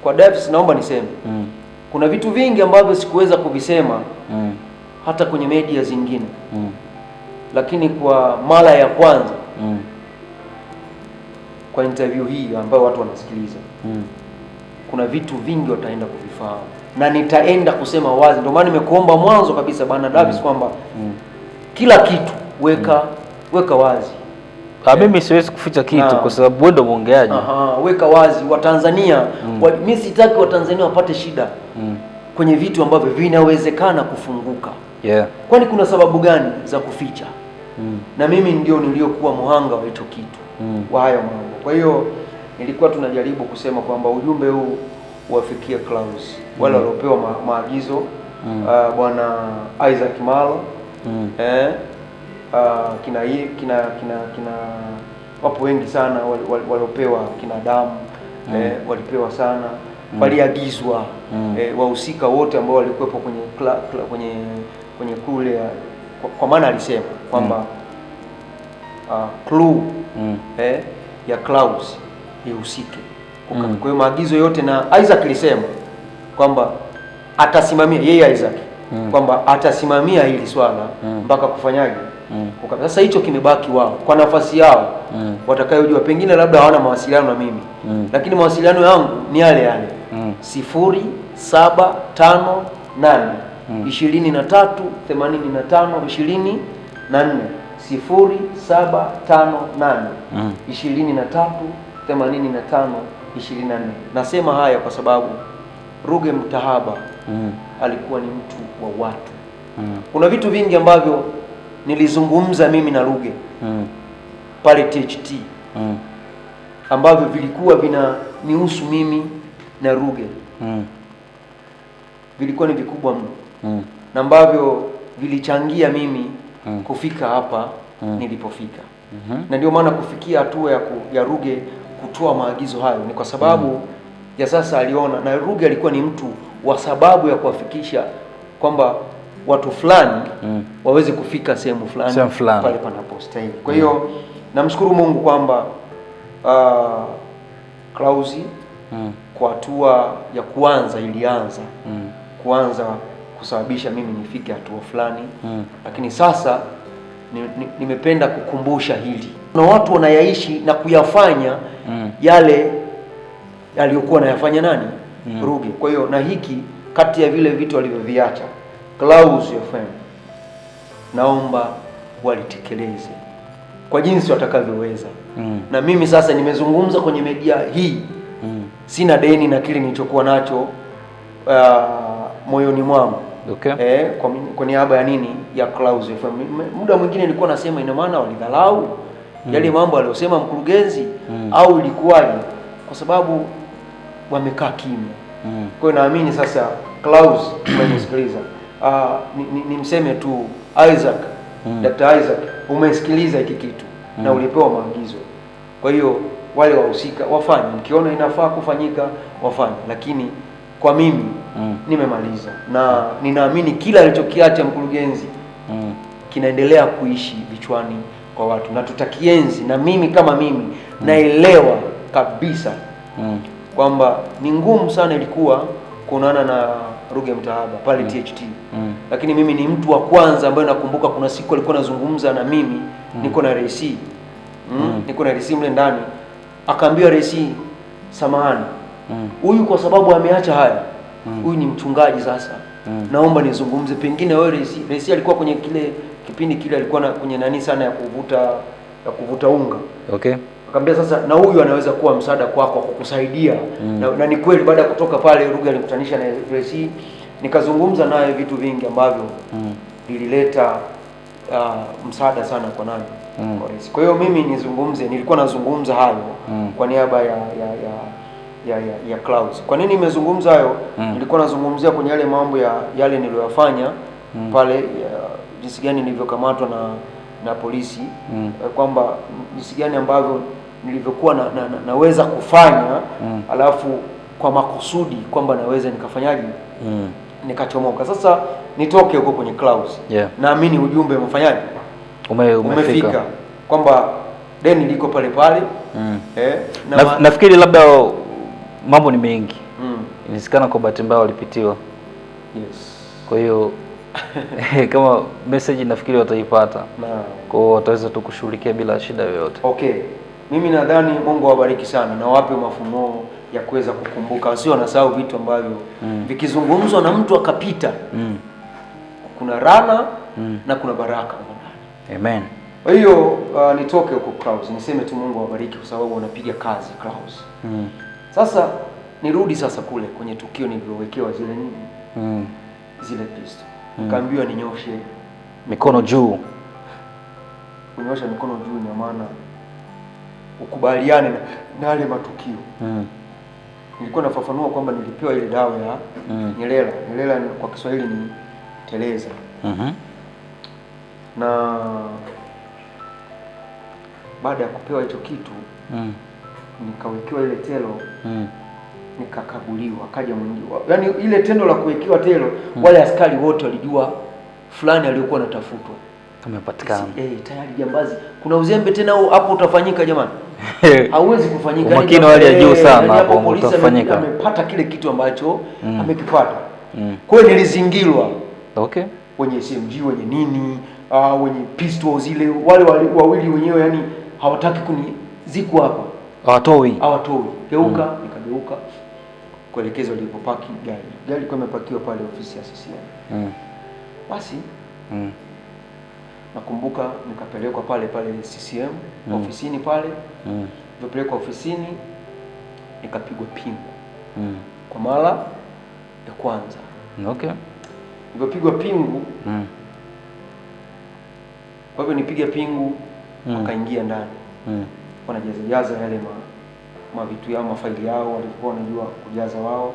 kwa Davis naomba niseme kuna vitu vingi ambavyo sikuweza kuvisema hata kwenye media zingine lakini kwa mara ya kwanza kwa interview hii ambayo watu wanasikiliza kuna vitu vingi wataenda kuvifahamu na nitaenda kusema wazi. Ndio maana nimekuomba mwanzo kabisa bana Davis kwamba kila kitu weka wazi. Mimi siwezi kuficha kitu kwa sababu wewe ndio muongeaji. Weka wazi Watanzania. Mimi sitaki Watanzania wapate shida kwenye vitu ambavyo vinawezekana kufunguka. Kwani kuna sababu gani za kuficha? Na mimi ndio niliokuwa muhanga wa hicho kitu wa hayo mambo. Kwa hiyo nilikuwa tunajaribu kusema kwamba ujumbe huu uwafikie Clouds wale waliopewa maagizo bwana Isaac Malo kina wapo wengi sana waliopewa kina Damu walipewa sana waliagizwa wahusika wote ambao walikuwepo kwenye kule kwa maana alisema kwamba clue ya Clouds ihusike. Kwa hiyo maagizo yote na Isaac alisema kwamba atasimamia yeye Isaac kwamba atasimamia hili swala mpaka kufanyaje. Sasa hicho kimebaki wao kwa nafasi yao watakayojua, pengine labda hawana mawasiliano na mimi lakini mawasiliano yangu ni yale yale 0758 23 85 24 0758 23 85 24. Nasema haya kwa sababu Ruge Mutahaba alikuwa ni mtu wa watu. Kuna vitu vingi ambavyo nilizungumza mimi na Ruge pale THT ambavyo vilikuwa vinanihusu mimi na Ruge vilikuwa ni vikubwa mno na ambavyo vilichangia mimi kufika hapa nilipofika na ndio maana kufikia hatua ya Ruge kutoa maagizo hayo ni kwa sababu ya sasa aliona, na Ruge alikuwa ni mtu wa sababu ya kuwafikisha kwamba watu fulani waweze kufika sehemu fulani pale panapostahili. Kwa hiyo namshukuru Mungu kwamba Clouds kwa hatua ya kwanza ilianza kuanza kusababisha mimi nifike hatua fulani lakini sasa nimependa kukumbusha hili na watu wanayaishi na kuyafanya yale aliyokuwa anayafanya nani Ruge. Kwa hiyo na hiki kati ya vile vitu alivyoviacha Clouds FM naomba walitekeleze kwa jinsi watakavyoweza na mimi sasa nimezungumza kwenye media hii sina deni na kile nilichokuwa nacho moyoni mwangu kwa niaba ya nini ya Clouds FM. Muda mwingine nilikuwa nasema ina maana walidhalau yale mambo aliyosema mkurugenzi au ilikuwaje, kwa sababu wamekaa kimya. Kwa hiyo naamini sasa Clouds umenisikiliza. Nimseme tu Isaac, Dr. Isaac umesikiliza hiki kitu na ulipewa maagizo. Kwa hiyo wale wahusika wafanye, mkiona inafaa kufanyika wafanye, lakini kwa mimi nimemaliza na ninaamini kila alichokiacha mkurugenzi kinaendelea kuishi vichwani kwa watu na tutakienzi, na mimi kama mimi naelewa kabisa kwamba ni ngumu sana ilikuwa kuonana na Ruge Mutahaba pale THT lakini mimi ni mtu wa kwanza ambaye nakumbuka kuna siku alikuwa anazungumza na mimi niko na Resi niko na Resi mle ndani, akaambia Resi samahani huyu kwa sababu ameacha haya huyu ni mchungaji sasa naomba nizungumze, pengine wewe Resi alikuwa kwenye kile kipindi kile alikuwa na kwenye nani sana ya kuvuta unga akamwambia sasa na huyu anaweza kuwa msaada kwako kwa kukusaidia na ni kweli baada ya kutoka pale Ruge alikutanisha na Resi nikazungumza naye vitu vingi ambavyo vilileta msaada sana kwa nani kwa Resi. Kwa hiyo mimi nilikuwa nazungumza hayo kwa niaba ya Clouds. Kwa nini nimezungumza hayo? Nilikuwa nazungumzia kwenye yale mambo yale niliyofanya pale jinsi gani nilivyokamatwa na polisi kwamba jinsi gani ambavyo nilivyokuwa naweza kufanya alafu kwa makusudi kwamba naweza nikafanyaje nikachomoka. Sasa nitoke huko kwenye Clouds naamini ujumbe umefanyaje umefika kwamba deni liko pale pale nafikiri labda mambo ni mengi Inawezekana kwa bahati mbaya walipitiwa. Yes. Kwa hiyo kama message nafikiri wataipata. Kwa hiyo wataweza tu kushughulikia bila shida yoyote. Okay. Mimi nadhani Mungu awabariki sana na wape mafunuo ya kuweza kukumbuka, wasio wanasahau vitu ambavyo vikizungumzwa na mtu akapita. Kuna rana na kuna baraka ndani. Amen. Kwa hiyo nitoke huko Clouds, niseme tu Mungu awabariki kwa sababu wanapiga kazi Clouds. Sasa nirudi sasa kule kwenye tukio nililowekewa zile nini? Zile pisto. Nikaambiwa ninyoshe mikono juu. Kunyosha mikono juu ni maana ukubaliane na yale matukio. Nilikuwa nafafanua kwamba nilipewa ile dawa ya nyelela. Nyelela kwa Kiswahili ni teleza. Na baada ya kupewa hicho kitu nikawekewa ile telo, nikakaguliwa, akaja mwingine. Yaani ile tendo la kuwekewa telo, wale askari wote walijua fulani aliyokuwa anatafutwa amepatikana. Tayari jambazi. Kuna uzembe tena hapo utafanyika jamani. Hauwezi kufanyika. Umakini wale ya juu sana hapo utafanyika. Amepata kile kitu ambacho amekipata. Kwa hiyo nilizingirwa. Okay. Wenye SMG, wenye nini, wenye pistol zile, wale wawili wenyewe yani hawataki kuniziko hapa. Hawatoi. Geuka, nikageuka kuelekezwa nilipopaki gari. Gari kwa imepakiwa pale ofisi ya CCM. Basi nakumbuka nikapelekwa pale CCM ofisini pale. Nilipelekwa ofisini nikapigwa pingu. Kwa mara ya kwanza. Okay. Nilipigwa pingu. Kwa hivyo nipiga pingu wakaingia ndani. Wanajaza yale mavitu yao, mafaili yao walikuwa wanajua kujaza wao.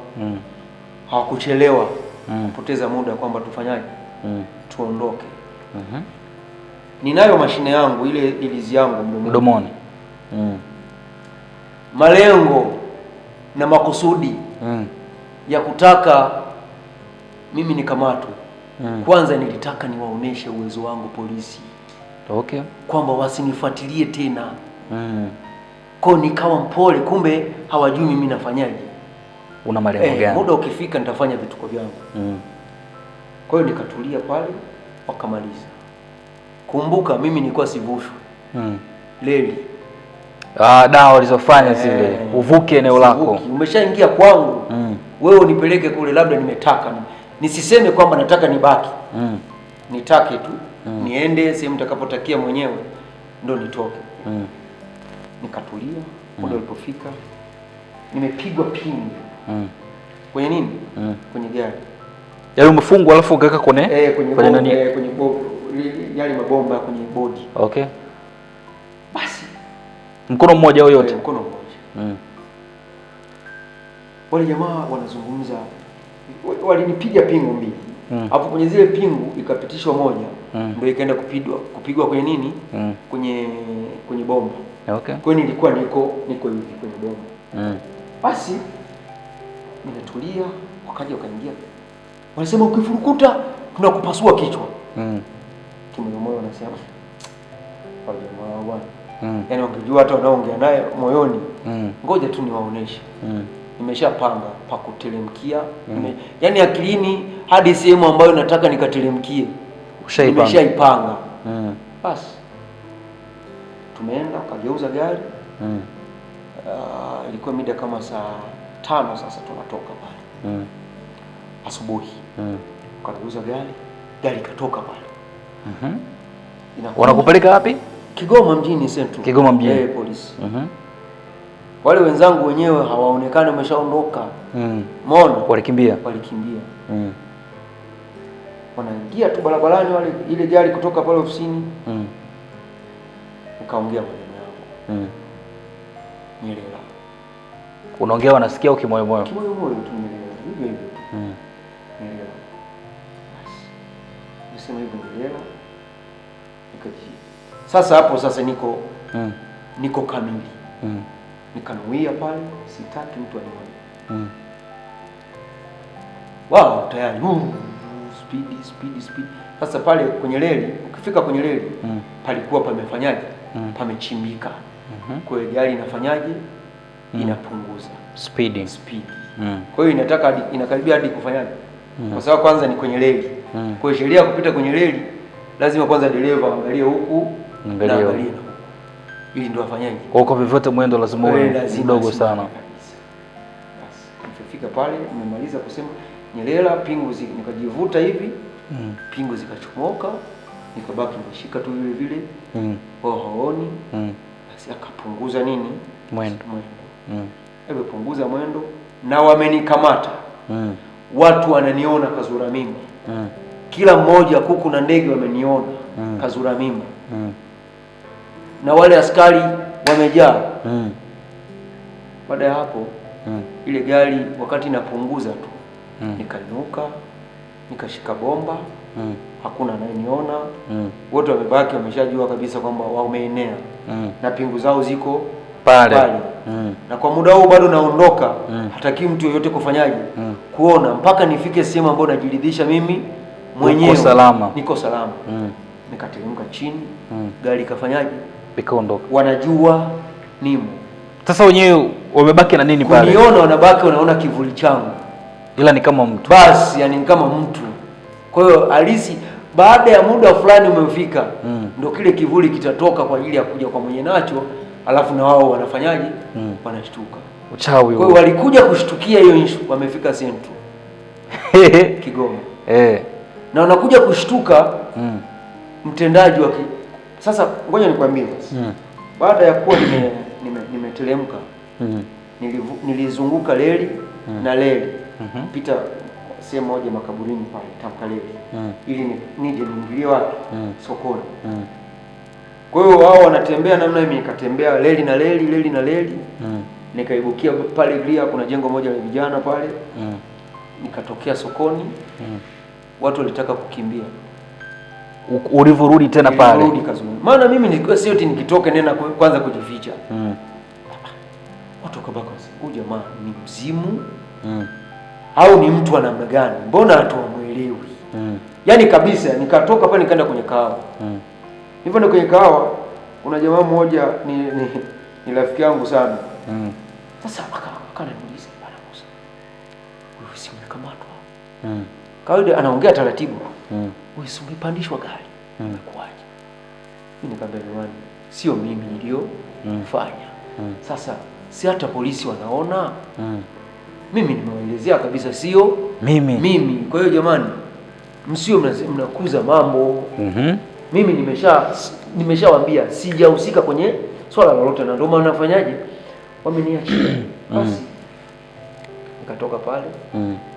Hawakuchelewa kupoteza muda kwamba tufanyaje? Tuondoke. Ninayo mashine yangu ile ilizi yangu mdomoni. Malengo na makusudi ya kutaka mimi nikamatwe. Kwanza nilitaka niwaoneshe uwezo wangu polisi. Okay. Kwamba wasinifuatilie tena. Kwa nikawa mpole, kumbe hawajui mimi nafanyaje. Una malengo gani? Muda ukifika nitafanya vituko vyangu. Kwa hiyo nikatulia pale wakamaliza. Kumbuka mimi nilikuwa sivushwi. Leli. Dawa walizofanya zile uvuke eneo lako. Umeshaingia kwangu. Wewe unipeleke kule, labda nimetaka. Nisiseme kwamba nataka nibaki. Nitake tu niende sehemu nitakapotakia mwenyewe ndo nitoke. Nikatulia, muda ulipofika nimepigwa pingu. Kwenye nini? Kwenye gari. Yaani umefungwa alafu ukaweka kwenye nani? Kwenye yale mabomba kwenye body. Okay. Basi mkono mmoja yote. Mkono mmoja. Wale jamaa wanazungumza, walinipiga pingu mbili. Hapo kwenye zile pingu ikapitishwa moja, ndio ikaenda kupigwa kwenye nini? Kwenye bomba. Okay. Kwa hiyo nilikuwa niko hivi kwenye bomba. Basi nimetulia, wakaja wakaingia. Wanasema ukifurukuta tunakupasua kichwa. Kimoyo wanasema wale jamaa bwana. Yaani wakijua hata wanaongea naye moyoni. Ngoja tu niwaoneshe. Nimeshapanga pa kuteremkia. Yaani akilini hadi sehemu ambayo nataka nikateremkie. Nimeshaipanga. Basi tumeenda kageuza gari. Ilikuwa mida kama saa 5 sasa tunatoka pale. Asubuhi. Kageuza gari ikatoka pale. Wanakupeleka wapi? Kigoma mjini Central. Kigoma mjini. Polisi. Wale wenzangu wenyewe hawaonekani, wameshaondoka. Umeona? Walikimbia. Wanaingia tu barabarani wale, ile gari kutoka pale ofisini. Nikaongea maneno yangu. Nyelela. Unaongea wanasikia ukimoyomoyo. Kimoyomoyo tu nyelela. Hivyo. Nyelela. Basi. Nisema hivyo nyelela. Sasa hapo sasa niko kamili. Nikanuia pale, sitaki mtu anione. Wao tayari speed. Sasa pale kwenye reli, ukifika kwenye reli, palikuwa pamefanyaje? Pamechimbika. Kwa hiyo gari inafanyaje? Inapunguza speed. Kwa hiyo inakaribia hadi kufanyaje? Kwa sababu kwanza ni kwenye reli. Kwa hiyo sheria kupita kwenye reli lazima kwanza dereva angalie huku na angalie huku, ili ndio afanyaje. Kwa vyovyote mwendo lazima uwe mdogo sana. Basi nilifika pale, nimemaliza kusema nyelela, pingu nikajivuta hivi, pingu zikachomoka, nikabaki nimeshika tu vile vile, haoni. Basi akapunguza nini? Mwendo. Punguza mwendo na wamenikamata. Watu wananiona kazura mimba. Kila mmoja, kuku na ndege wameniona kazura mimba. Na wale askari wamejaa. Baada ya hapo ile gari wakati napunguza tu nikainuka, nikashika bomba, hakuna anayeniona. Wote wamebaki wameshajua kabisa kwamba wameenea na pingu zao ziko pale. Na kwa muda huo bado naondoka, hataki mtu yoyote kufanyaje kuona, mpaka nifike sehemu ambayo najiridhisha mimi mwenyewe niko salama. Nikateremka chini, gari kafanyaje, ikaondoka. Wanajua nimo. Sasa wenyewe wamebaki na nini pale? Kuniona, wanabaki wanaona kivuli changu, ila ni kama mtu. Basi yani ni kama mtu. Kwa hiyo halisi baada ya muda fulani umefika, ndio kile kivuli kitatoka kwa ajili ya kuja kwa mwenye nacho, alafu na wao wanafanyaje? Wanashtuka. Uchawi. Kwa hiyo walikuja kushtukia hiyo issue, wamefika Central Kigoma. Na wanakuja kushtuka mtendaji wa Sasa ngoja nikwambie basi. Baada ya kuwa nimeteremka, nilizunguka reli na reli, pita sehemu moja makaburini pale Tamkaleli, ili nije niingilie wapi? Sokoni. Kwa hiyo wao wanatembea namna mimi nikatembea reli na reli, nikaibukia pale Glia, kuna jengo moja la vijana pale, nikatokea sokoni. Watu walitaka kukimbia. Ulivyorudi tena pale? Nilirudi kazuni. Maana mimi nilikuwa sio eti nikitoke nenda kwanza kujificha. Watu wakabaka, huyu jamaa ni mzimu au ni mtu wa namna gani? Mbona watu wamuelewi? Yaani kabisa nikatoka pale nikaenda kwenye kahawa. Nilipoenda kwenye kahawa, kuna jamaa mmoja ni rafiki yangu sana. Sasa akaniuliza, bwana Musa, wewe si umekamatwa? Kawaida anaongea taratibu. Wewe si umepandishwa gari? Umekuaje? Mimi nikamwambia, jamani, sio mimi niliyofanya. Sasa si hata polisi wanaona. Mimi nimewaelezea kabisa sio mimi. Kwa hiyo jamani, msio mnakuza mambo. Mimi nimeshawaambia sijahusika kwenye swala lolote, na ndio maana nafanyaje, wameniachia. Basi nikatoka pale,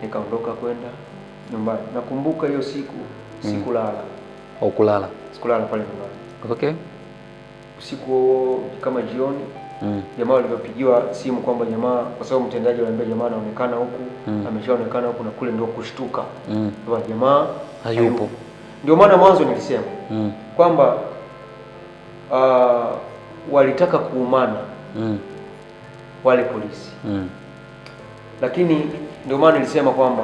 nikaondoka kwenda nyumbani. Nakumbuka hiyo siku sikulala. Au kulala? Sikulala pale nyumbani. Okay. Usiku kama jioni, jamaa walipopigiwa simu kwamba jamaa, kwa sababu mtendaji aliambia jamaa anaonekana huku, ameshaonekana huku na kule, ndio kushtuka. Kwa jamaa hayupo. Ndio maana mwanzo nilisema kwamba walitaka kuumana wale polisi. Lakini ndio maana nilisema kwamba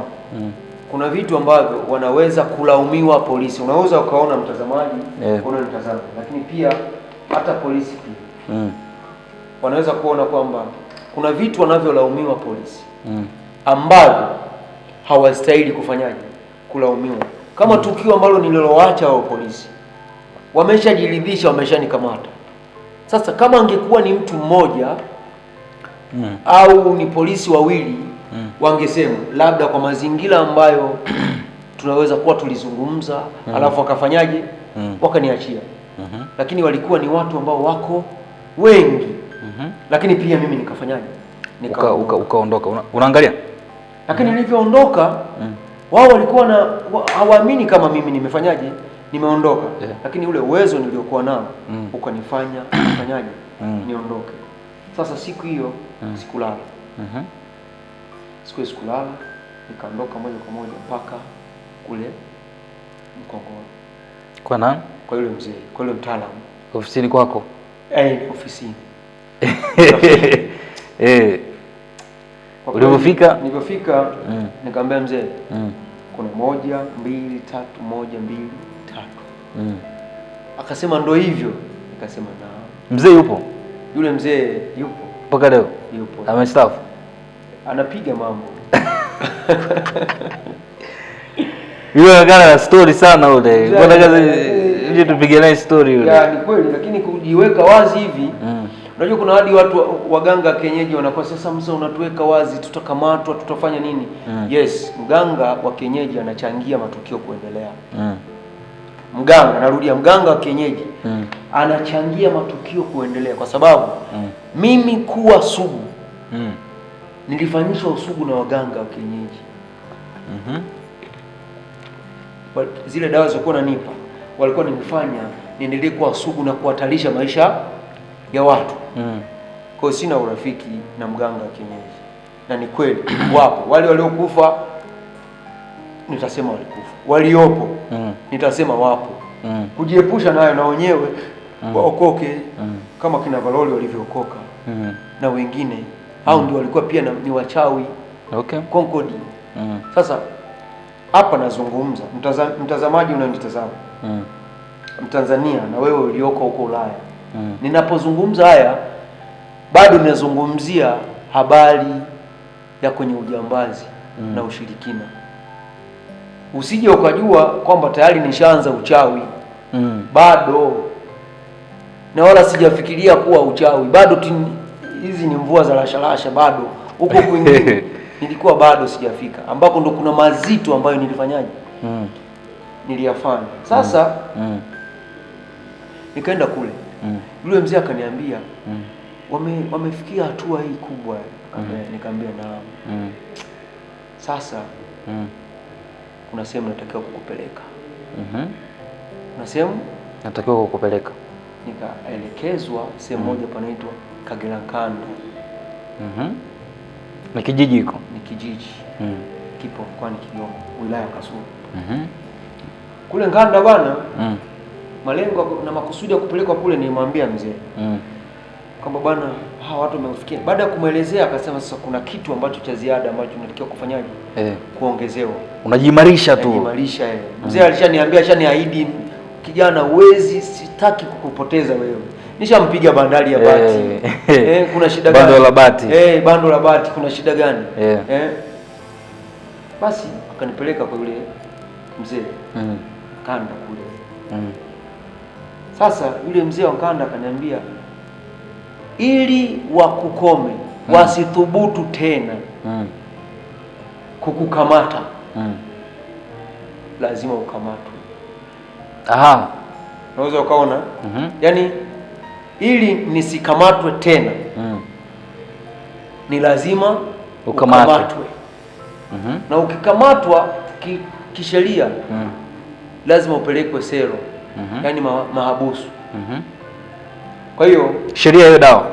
kuna vitu ambavyo wanaweza kulaumiwa polisi. Unaweza ukaona mtazamaji, unanitazama, lakini pia hata polisi pia wanaweza kuona kwamba kuna vitu wanavyolaumiwa polisi ambavyo hawastahili kufanyaje, kulaumiwa. Kama tukio ambalo nililoacha wao polisi wameshajiridhisha, wameshanikamata. Sasa kama angekuwa ni mtu mmoja au ni polisi wawili, wangesema labda kwa mazingira ambayo tunaweza kuwa tulizungumza, alafu wakafanyaje, wakaniachia. Lakini walikuwa ni watu ambao wako wengi. Lakini pia mimi nikafanyaje, ukaondoka. Unaangalia, lakini nilivyoondoka wao walikuwa hawaamini kama mimi nimefanyaje, nimeondoka. Lakini ule uwezo niliokuwa nao ukanifanya kufanyaje, niondoke. Sasa siku hiyo sikulala. Sikulala, nikaondoka moja kwa moja mpaka kule Mkongoro. Kwa nani? Kwa yule mzee, kwa yule mtaalamu. Ofisini kwako? Ofisini. Ulipofika? Nilipofika nikamwambia mzee, kuna 1 2 3, 1 2 3. Akasema ndo hivyo. Nikasema na. Mzee yupo? Yule mzee yupo mpaka leo? Yupo. Amestaafu? anapiga mambo. Yule anakaa na story sana ule. Mbona kazi nje tupige naye story yule. Ya, ni kweli, lakini kujiweka wazi hivi. Unajua kuna hadi watu waganga kienyeji wanakuwa sasa, msa unatuweka wazi, tutakamatwa, tutafanya nini? Yes, mganga wa kienyeji anachangia matukio kuendelea. Mganga, narudia, mganga wa kienyeji anachangia matukio kuendelea kwa sababu mimi kuwa sugu nilifanyishwa usugu na waganga wa kienyeji. Zile dawa zilizokuwa nanipa walikuwa nimefanya niendelee kuwa sugu na kuhatarisha maisha ya watu. Kwa hiyo sina urafiki na mganga wa kienyeji, na ni kweli wapo wale waliokufa, nitasema walikufa, waliopo nitasema wapo. Kujiepusha nayo na wenyewe waokoke kama kina Valoli walivyookoka na wengine hao ndio walikuwa pia ni wachawi. Konkodi. Sasa hapa nazungumza mtazamaji unanitazama, Mtanzania na wewe ulioko huko Ulaya. Ninapozungumza haya bado ninazungumzia habari ya kwenye ujambazi na ushirikina. Usije ukajua kwamba tayari nishaanza uchawi. Bado. Na wala sijafikiria kuwa uchawi. Bado hizi ni mvua za rasharasha bado. Huko kwingine nilikuwa bado sijafika. Ambako ndo kuna mazito ambayo nilifanyaje? Niliyafanya. Sasa nikaenda kule. Yule mzee akaniambia wamefikia hatua hii kubwa. Nikamwambia naam. Sasa kuna sehemu natakiwa kukupeleka. Kuna sehemu natakiwa kukupeleka. Nikaelekezwa sehemu moja panaitwa Kagera Nkanda. Ni kijiji hiko? Ni kijiji. Kipo mkoani Kigoma, wilaya ya Kasulu. Kule Nkanda bwana, malengo na makusudi ya kupelekwa kule nilimwambia mzee. Kwamba bwana hawa watu wamefikia. Baada ya kumuelezea akasema sasa kuna kitu ambacho cha ziada ambacho tunatakiwa kufanyaje? Kuongezewa. Unajimarisha tu. Unajimarisha yeye. Mzee alishaniambia, alishaniahidi, kijana uwezi, sitaki kukupoteza wewe. Nishampiga bandari ya bati. Kuna shida gani? Bando la bati. Bando la bati, kuna shida gani? Basi akanipeleka kwa yule mzee. Kanda kule. Sasa yule mzee wa Kanda akaniambia ili wakukome wasithubutu tena kukukamata, lazima ukamatwe. Unaweza ukaona? Yaani ili nisikamatwe tena ni lazima ukamatwe. Na ukikamatwa kisheria lazima upelekwe selo, yaani mahabusu. Kwa hiyo sheria hiyo dawa.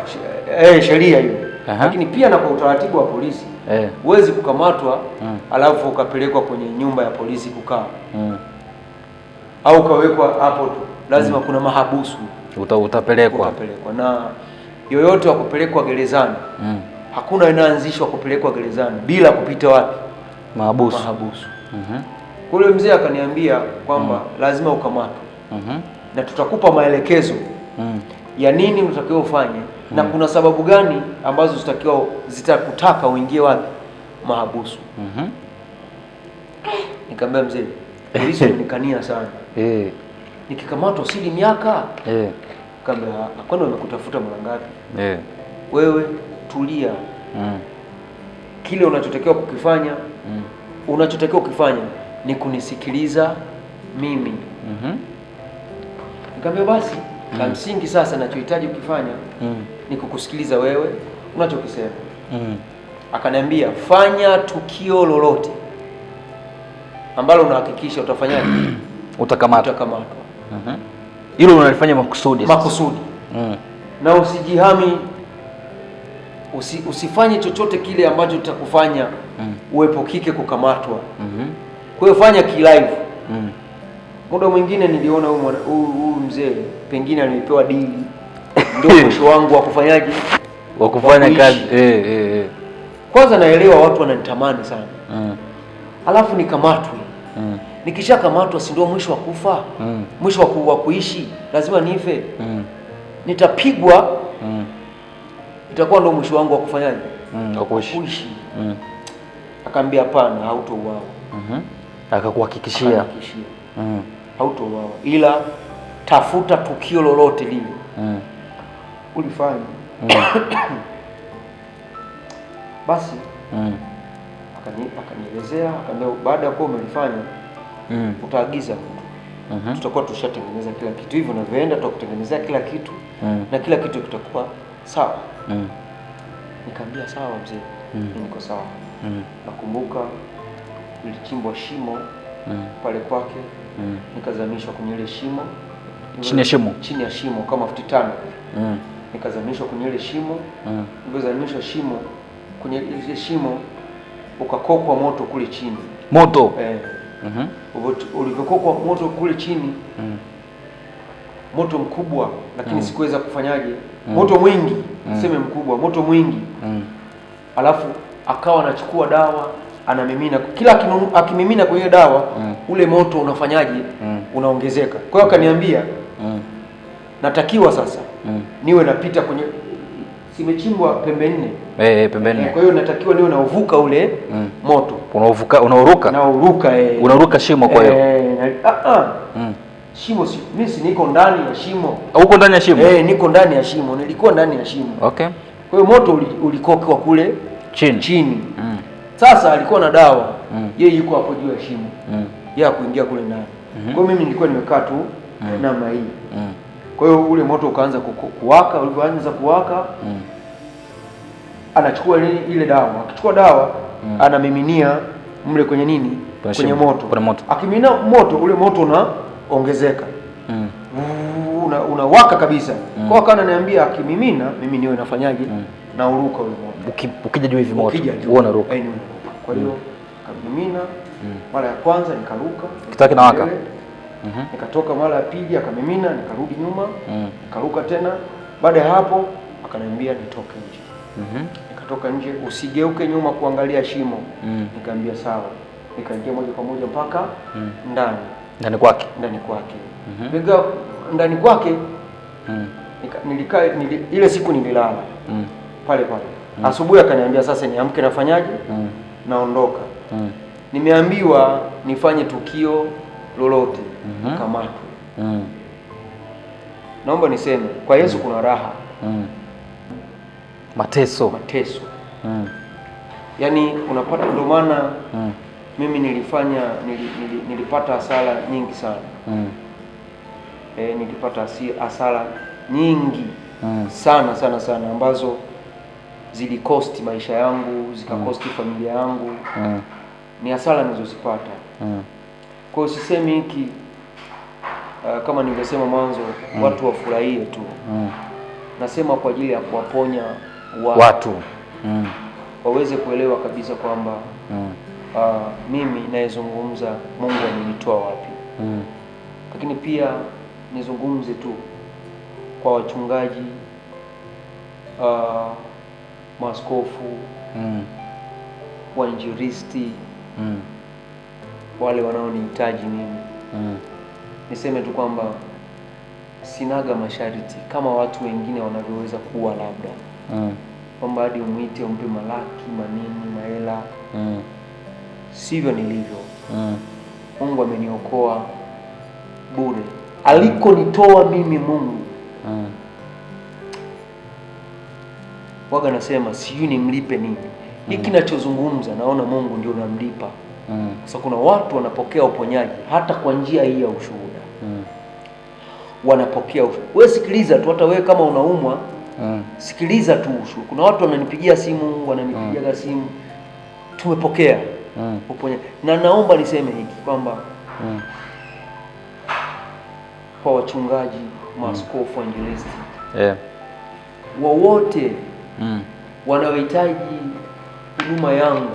Sheria hiyo. Lakini pia na kwa utaratibu wa polisi huwezi kukamatwa alafu ukapelekwa kwenye nyumba ya polisi kukaa au ukawekwa hapo tu. Lazima kuna mahabusu utapelekwa. Na yoyote wa kupelekwa gerezani hakuna inaanzishwa kupelekwa gerezani bila kupita wapi? Mahabusu. Kule mzee akaniambia kwamba lazima ukamatwe na tutakupa maelekezo ya nini unatakiwa ufanye na kuna sababu gani ambazo zitakutaka uingie wapi? Mahabusu. Nikamwambia mzee, hizo nikania sana. Nikikamatwa sili miaka. Kama kwani wamekutafuta mara ngapi? Wewe tulia. Kile unachotakiwa kukifanya, unachotakiwa kukifanya ni kunisikiliza mimi. Nikamwambia basi la msingi sasa ninachohitaji kukifanya ni kukusikiliza wewe unachokisema. Akaniambia fanya tukio lolote ambalo unahakikisha utafanyaje? Utakamatwa. Hilo unalifanya makusudi. Na usijihami, usifanye chochote kile ambacho tutakufanya uepukike kukamatwa. Kwa hiyo fanya kilive. Muda mwingine niliona huyu mzee pengine alipewa dili ndio mwisho wangu wa kufanyaje? Wa kufanya kazi. Kwanza naelewa watu wananitamani sana. Alafu nikamatwe. Nikishakamatwa si ndio mwisho wa kufa? Mwisho wa kuishi, lazima nife. Nitapigwa. Itakuwa ndio mwisho wangu wa kufanyaje? Wa kuishi. Akaambia hapana, hautouawa. Akakuhakikishia. Hautouawa, ila tafuta tukio lolote lile ulifanya. Basi akanielezea, akaambia baada ya kuwa umelifanya utaagiza mtu, tutakuwa tushatengeneza kila kitu, hivyo unavyoenda tutakutengenezea kila kitu na kila kitu kitakuwa sawa. Nikamwambia sawa mzee, niko sawa. Nakumbuka nilichimbwa shimo pale kwake, nikazamishwa kwenye ile shimo, chini ya shimo kama futi 5. Nikazamishwa kwenye ile shimo, nilipozamishwa shimo, kwenye ile shimo ukakokwa moto kule chini. Moto? Ulivyokokwa moto kule chini, moto mkubwa, lakini sikuweza kufanyaje, moto mwingi, sema mkubwa, moto mwingi. Alafu akawa anachukua dawa anamimina, kila akimimina kwenye dawa ule moto unafanyaje, unaongezeka. Kwa hiyo akaniambia natakiwa sasa niwe napita kwenye, simechimbwa pembe 4. Pembe 4. Kwa hiyo natakiwa niwe nauvuka ule moto. Unaruka shimo. Kwa hiyo shimo, mimi si niko ndani ya shimo. Uko ndani ya shimo? Niko ndani ya shimo, nilikuwa ndani ya shimo. Okay. Kwa hiyo moto ulikokwa kule chini. Sasa alikuwa na dawa, yeye yuko hapo juu ya shimo, yeye kuingia kule ndani. Kwa hiyo mimi nilikuwa nimekaa tu namna hii. Kwa hiyo ule moto ukaanza kuwaka, ulipoanza kuwaka anachukua ile dawa, akichukua dawa anamiminia mle kwenye nini, kwenye moto. Akimimina moto, ule moto unaongezeka, unawaka kabisa. Kwa hiyo ananiambia akimimina, mimi niwe nafanyaje, na uruka ule moto. Ukija juu hivi moto uone ruka. Kwa hiyo akamimina mara ya kwanza, nikaruka kitaki na waka. Nikatoka mara ya pili, akamimina, nikarudi nyuma, nikaruka tena. Baada ya hapo akaniambia nitoke nje. Nikatoka nje, usigeuke nyuma kuangalia shimo. Nikamwambia sawa. Nikaingia moja kwa moja mpaka ndani kwake. Ndani kwake nilikaa, ile siku nililala pale. Asubuhi akaniambia sasa niamke, nafanyaje? Naondoka. Nimeambiwa nifanye tukio lolote kamatwe. Naomba niseme kwa Yesu kuna raha. Mateso. Yaani unapata, ndio maana mimi nilipata hasara nyingi sana. Nilipata hasara nyingi sana ambazo zilikosti maisha yangu, zikakosti familia yangu. Ni hasara nilizozipata. Kwa hiyo sisemi hiki kama ningesema mwanzo watu wafurahie tu. Nasema kwa ajili ya kuwaponya watu waweze kuelewa kabisa kwamba mimi nayezungumza Mungu amenitoa wapi. Lakini pia nizungumze tu kwa wachungaji, maaskofu, wainjilisti, wale wanaonihitaji mimi. Niseme tu kwamba sinaga masharti kama watu wengine wanavyoweza kuwa, labda kwamba hadi umwite umpe malaki manini mahela. Sivyo nilivyo. Mungu ameniokoa bure. Alikonitoa mimi Mungu, waga nasema sijui nimlipe nini. Hiki ninachozungumza naona Mungu ndio namlipa. Sasa kuna watu wanapokea uponyaji hata kwa njia hii ya ushuhuda. Wanapokea ushuhuda. Wewe sikiliza tu, hata wewe kama unaumwa, sikiliza tu ushuhuda. Kuna watu wananipigia simu, wananipigia simu, tumepokea uponyaji. Na naomba niseme hiki kwamba kwa wachungaji, maaskofu, wainjilisti, wowote wanaohitaji huduma yangu,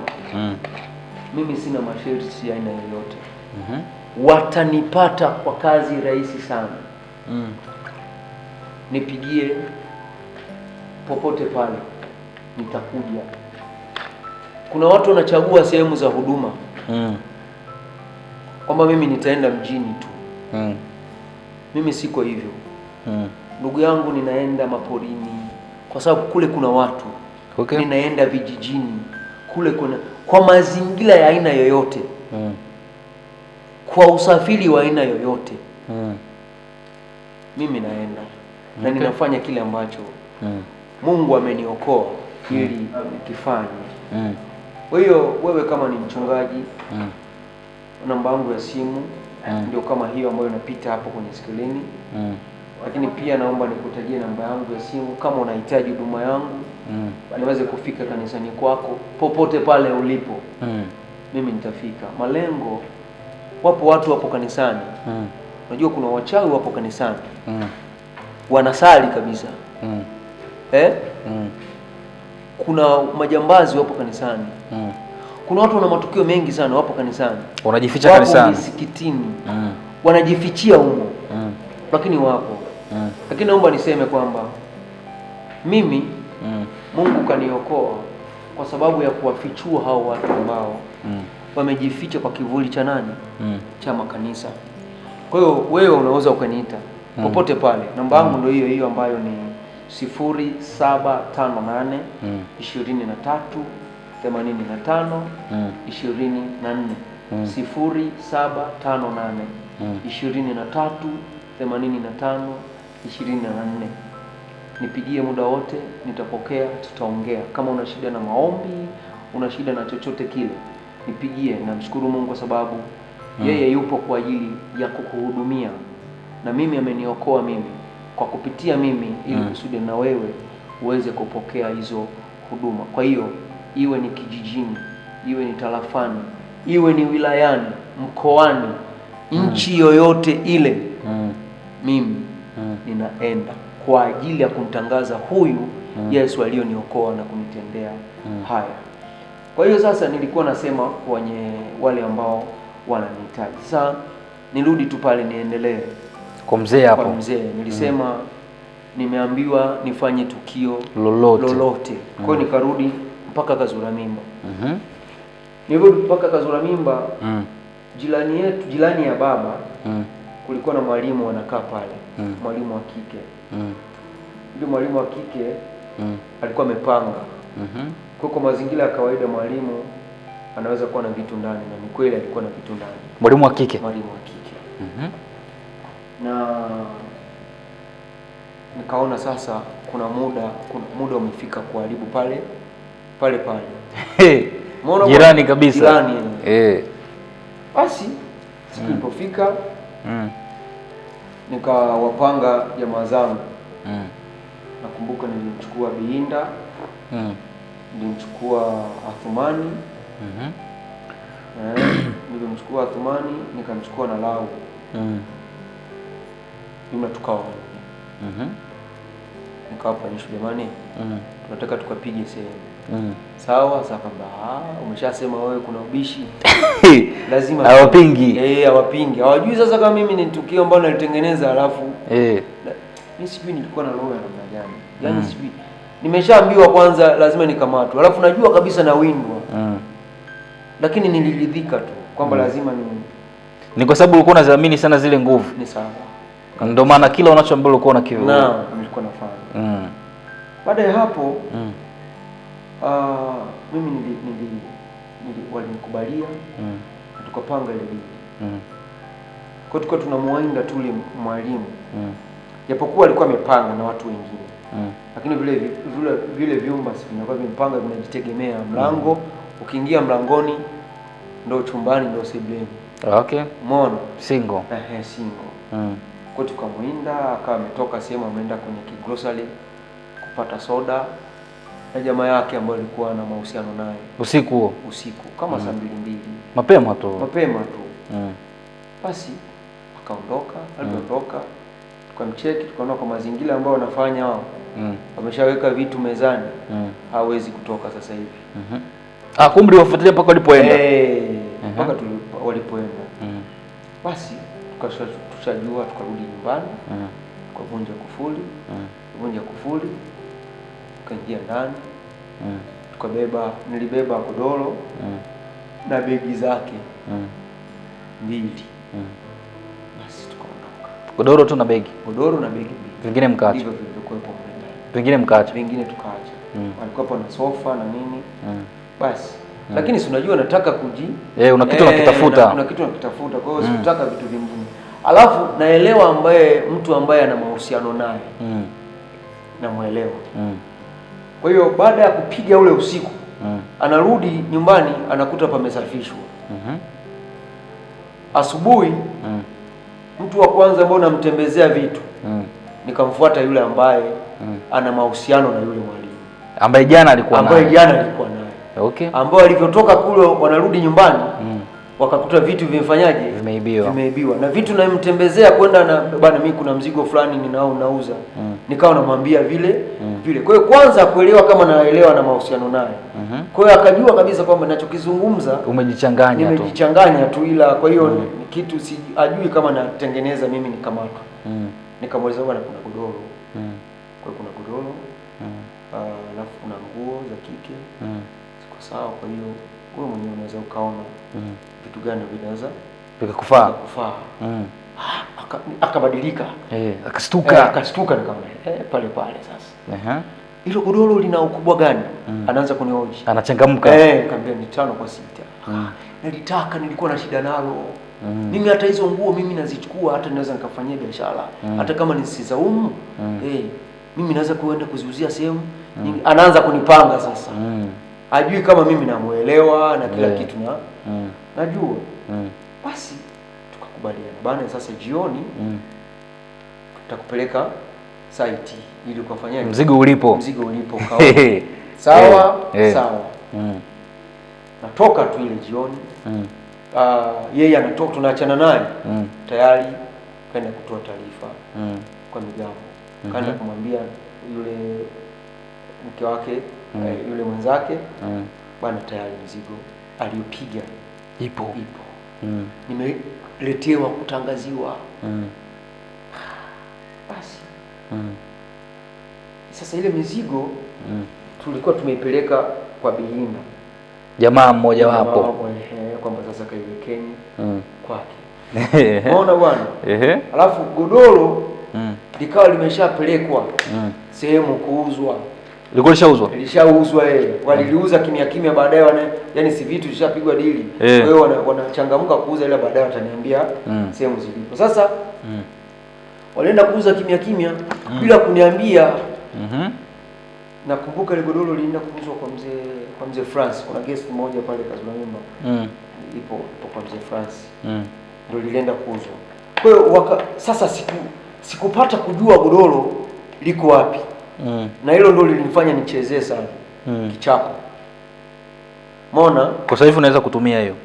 mimi sina masharti ya aina yoyote. Watanipata kwa kazi rahisi sana. Nipigie popote pale, nitakuja. Kuna watu wanachagua sehemu za huduma kwamba mimi nitaenda mjini tu. Mimi siko hivyo. Ndugu yangu, ninaenda maporini kwa sababu kule kuna watu. Ninaenda vijijini kule kwa mazingira ya aina yoyote, kwa usafiri wa aina yoyote, mimi naenda na ninafanya kile ambacho Mungu ameniokoa ili nikifanye. Kwa hiyo wewe kama ni mchungaji, namba yangu ya simu ndio kama hiyo ambayo inapita hapo kwenye skrini. Lakini pia naomba nikutajie namba yangu ya simu kama unahitaji huduma yangu, niweze kufika kanisani kwako popote pale ulipo. Mimi nitafika. Malengo, wapo watu wapo kanisani. Unajua kuna wachawi wapo kanisani. Wanasali kabisa. Kuna majambazi wapo kanisani. Kuna watu wana matukio mengi sana wapo kanisani. Wanajificha kanisani. Wapo msikitini. Wanajifichia humo. Lakini wapo. Lakini naomba niseme kwamba mimi Mungu kaniokoa kwa sababu ya kuwafichua hao watu ambao wamejificha kwa kivuli cha nani? Cha makanisa. Kwa hiyo wewe unaweza ukaniita popote pale. Namba yangu ndio hiyo hiyo ambayo ni 0758 23 85 24. 0758 23 85 24. Nipigie muda wote, nitapokea, tutaongea. Kama una shida na maombi, una shida na chochote kile, nipigie. Namshukuru Mungu kwa sababu yeye yupo kwa ajili ya kukuhudumia, na mimi ameniokoa mimi kwa kupitia mimi ili kusudi na wewe uweze kupokea hizo huduma. Kwa hiyo iwe ni kijijini, iwe ni tarafani, iwe ni wilayani, mkoani, nchi yoyote ile, mimi ninaenda kwa ajili ya kumtangaza huyu Yesu aliyoniokoa na kunitendea haya. Kwa hiyo sasa nilikuwa nasema kwenye wale ambao wananihitaji. Sasa nirudi tu pale niendelee. Kwa mzee hapo. Kwa mzee nilisema nimeambiwa nifanye tukio lolote. Kwa hiyo nikarudi mpaka Kazura Mimba. Nilirudi mpaka Kazura Mimba. Jirani ya baba kulikuwa na mwalimu anakaa pale. Mwalimu wa kike. Ndio mwalimu wa kike alikuwa amepanga. Kwa mazingira ya kawaida mwalimu anaweza kuwa na vitu ndani, na ni kweli alikuwa na vitu ndani. Mwalimu wa kike. Na nikaona sasa kuna muda umefika kuharibu pale. Jirani kabisa. Jirani. Basi siku ilipofika nikawapanga jamaa zangu. Nakumbuka nilimchukua Biinda, nilimchukua Athumani, nilimchukua Athumani, nikamchukua na Lau. Mimi tukawa nikawapa nishu, jamani, tunataka tukapige sehemu. Sawa, sasa kwamba umeshasema wewe kuna ubishi. Lazima hawapingi. Hawapingi. Hawajui sasa kama mimi ni tukio ambalo nalitengeneza alafu mimi sijui nilikuwa na roho ya namna gani. Yaani sijui. Nimeshaambiwa kwanza lazima nikamatwe. Alafu najua kabisa na windwa. Lakini niliridhika tu kwamba lazima ni kwa sababu ulikuwa unaziamini sana zile nguvu. Ni sawa. Ndio maana kila unachoambiwa ulikuwa unakiona. Naam, nilikuwa nafanya. Baada ya hapo mimi walinikubalia, tukapanga ile dili. Kwa tulikuwa tunamwinda tu ile mwalimu. Japokuwa alikuwa amepanga na watu wengine. Lakini vile vyumba vinakuwa vimepanga, vinajitegemea. Mlango ukiingia mlangoni ndio chumbani, ndio sebuleni. Okay. Umeona? Single. Single. Kwa tukamwinda, akawa ametoka sehemu ameenda kwenye grocery kupata soda na jamaa yake ambaye alikuwa na mahusiano naye. Usiku huo? Usiku kama saa 2:00. Mapema tu. Basi akaondoka, alipoondoka tukamcheki, tukaona kwa mazingira ambayo wanafanya wao. Wameshaweka vitu mezani. Hawezi kutoka sasa hivi. Kumbe wafuatilia mpaka walipoenda. Mpaka walipoenda. Basi tushajua, tukarudi nyumbani. Tukavunja kufuli. Tukaingia ndani. Nilibeba godoro na begi zake 2. Basi tukaondoka. Godoro tu na begi. Godoro na begi. Vingine mkaacha. Ndivyo vilivyokuwepo mle. Vingine mkaacha. Vingine tukaacha. Walikuwa na sofa na nini. Basi Lakini si unajua nataka una kitu unakitafuta. Kuna kitu unakitafuta. Kwa hiyo sikutaka vitu vingine. Alafu naelewa mtu ambaye ana mahusiano naye. Namuelewa. Kwa hiyo baada ya kupiga ule usiku, anarudi nyumbani anakuta pamesafishwa. Asubuhi mtu wa kwanza ambaye namtembezea vitu nikamfuata yule ambaye ana mahusiano na yule mwalimu ambaye jana alikuwa naye. Okay. Ambao alivyotoka kule wanarudi nyumbani wakakuta vitu vimefanyaje? Vimeibiwa. Na vitu namtembezea kwenda na bwana, mimi kuna mzigo fulani nauza. Nikawa namwambia vile. Kwa hiyo kwanza kuelewa kama naelewa na mahusiano naye. Kwa hiyo akajua kabisa kwamba ninachokizungumza nimejichanganya tu, ila kwa hiyo kitu si ajui kama natengeneza mimi nikamatwa. Nikamuuliza bwana, kuna godoro. Kwa hiyo kuna godoro. Alafu kuna nguo za kike. Siko sawa, kwa hiyo wewe mwenyewe unaweza ukaona vitu gani vinaweza vikakufaa. Akabadilika. Akastuka nikamwambia pale sasa. Hilo godoro lina ukubwa gani? Anaanza kunihoji. Anachangamka. Nikamwambia ni 5 kwa 6. Nilitaka, nilikuwa na shida nalo. Mimi hata hizo nguo mimi nazichukua, hata naweza nikafanyia biashara. Hata kama nisizaumu, mimi naweza kuenda kuziuzia sehemu. Anaanza kunipanga sasa. Ajui kama mimi namuelewa na kila kitu najua. Basi tukakubaliana bana, sasa jioni tutakupeleka site ili ukafanyia mzigo ulipo kaona. Sawa. Natoka tu ile jioni. Yeye anatoka, tunaachana naye. Tayari kaenda kutoa taarifa kwa Migambo. Kaenda kumwambia yule mke wake, yule mwenzake, bwana, tayari mzigo aliyopiga ipo. Nimeletewa kutangaziwa. Basi sasa ile mizigo tulikuwa tumeipeleka kwa Bihinda, jamaa mmoja wapo, kwamba sasa kaiwekeni kwake. Unaona bwana. Alafu godoro likawa limeshapelekwa sehemu kuuzwa. Lishauzwa waliliuza kimya baadaye yani si vitu vishapigwa dili. Kwa hiyo wanachangamka kuuza, ile baadaye wataniambia sehemu zilipo. Sasa walienda kuuza kimya bila kuniambia. Nakumbuka ile godoro lilienda kuuzwa kwa mzee France. Kuna guest mmoja pale Kazulanyumba. Ipo kwa mzee France. Ndio lilienda kuuzwa. Kwa hiyo sasa sikupata kujua godoro liko wapi. Na hilo ndio lilinifanya nichezee sana kichapo. Umeona? Kwa sasa hivi unaweza kutumia hiyo.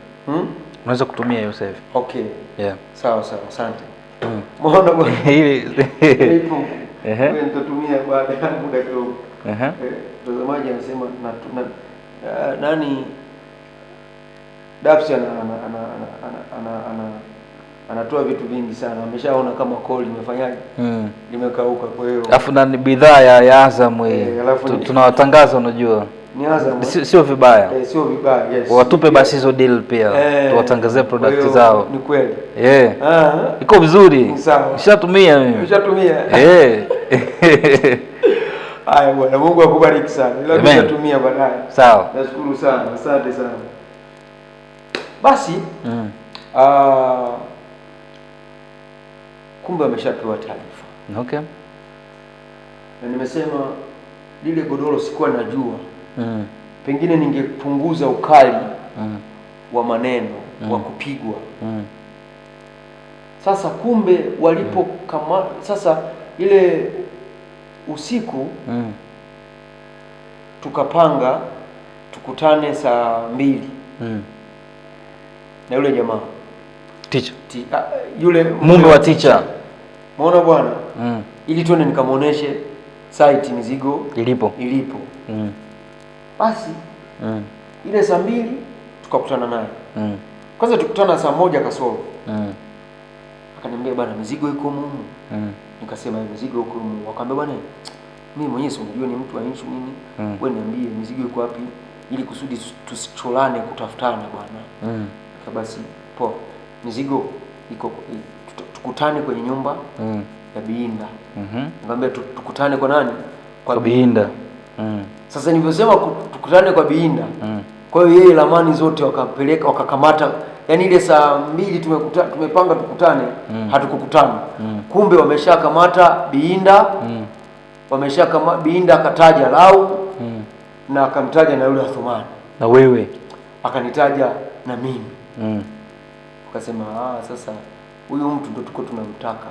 Unaweza kutumia hiyo sasa hivi. Okay. Sawa, asante. Umeona bwana? Ile nitatumia baada ya muda kidogo. Mtazamaji anasema nani Dapsi anatoa vitu vingi sana. Ameshaona kama call limefanyaje? Limekauka. Kwa hiyo alafu na bidhaa ya Azam tunawatangaza, unajua ni Azam, sio vibaya. Sio vibaya, yes. Watupe basi hizo deal pia. Tuwatangazie product zao. Ni kweli. Iko vizuri. Nishatumia mimi. Nishatumia. Haya bwana, Mungu akubariki sana. Ila nishatumia baadaye. Sawa. Nashukuru sana. Asante sana. Basi kumbe ameshapewa taarifa. Okay. Na nimesema lile godoro sikuwa najua. Pengine ningepunguza ukali wa maneno wa kupigwa. Sasa kumbe walipo kama sasa ile usiku tukapanga tukutane saa 2 na yule jamaa teacher yule mume wa teacher. Umeona bwana? Ili tuone nikamuoneshe site mizigo ilipo. Basi ile saa 2 tukakutana naye. Kwanza tukutana saa 1 kasoro. Akaniambia bwana, mizigo iko humu. Nikasema mizigo iko humu. Wakaambia bwana, mimi mwenyewe si unajua ni mtu wa issue nini. Wewe niambie mizigo iko wapi ili kusudi tusicholane kutafutana bwana. Basi poa, mizigo iko, tukutane kwenye nyumba ya Bihinda. Nikamwambia tukutane kwa nani? Kwa Bihinda. Sasa nilivyosema tukutane kwa Bihinda, Kwa hiyo yeye ramani zote wakapeleka wakakamata, yani ile saa 2 tumepanga tukutane, hatukukutana. Kumbe wameshakamata Biinda, wameshakamata Biinda, akataja Lau na akamtaja na yule Athumani, na wewe akanitaja na mimi. Ukasema sasa huyu mtu ndo tuko tunamtaka.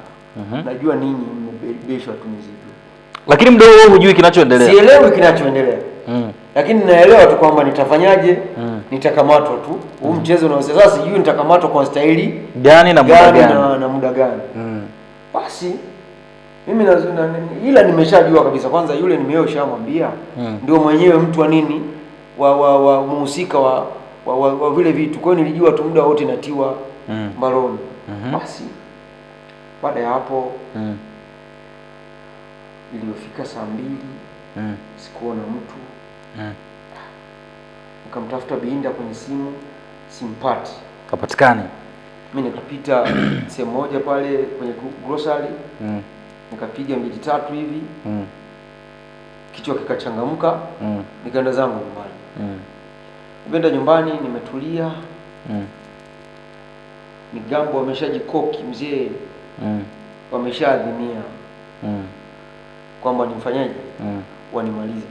Najua ninyi mmebebeshwa tu mizigo, lakini mdogo wewe hujui kinachoendelea. Sielewi kinachoendelea. Lakini naelewa tu kwamba nitafanyaje, nitakamatwa tu. Huu mchezo unaosema sasa, sijui nitakamatwa kwa staili gani na muda gani na muda gani. Basi mimi ila nimeshajua kabisa, kwanza yule nimeshamwambia ndio mwenyewe mtu wa nini wa muhusika wa vile vitu. Kwa hiyo nilijua tu muda wote natiwa mbaroni. Basi baada ya hapo iliyofika saa 2 sikuona mtu. Nikamtafuta Biinda kwenye simu, simpati, kapatikani. Mimi nikapita sehemu moja pale kwenye grocery, nikapiga 2-3 hivi, kichwa kikachangamka, nikaenda zangu nyumbani. Nikaenda nyumbani, nimetulia. Migambo wameshajikoki mzee, wameshaadhimia kwamba nimfanyaje, wanimalize.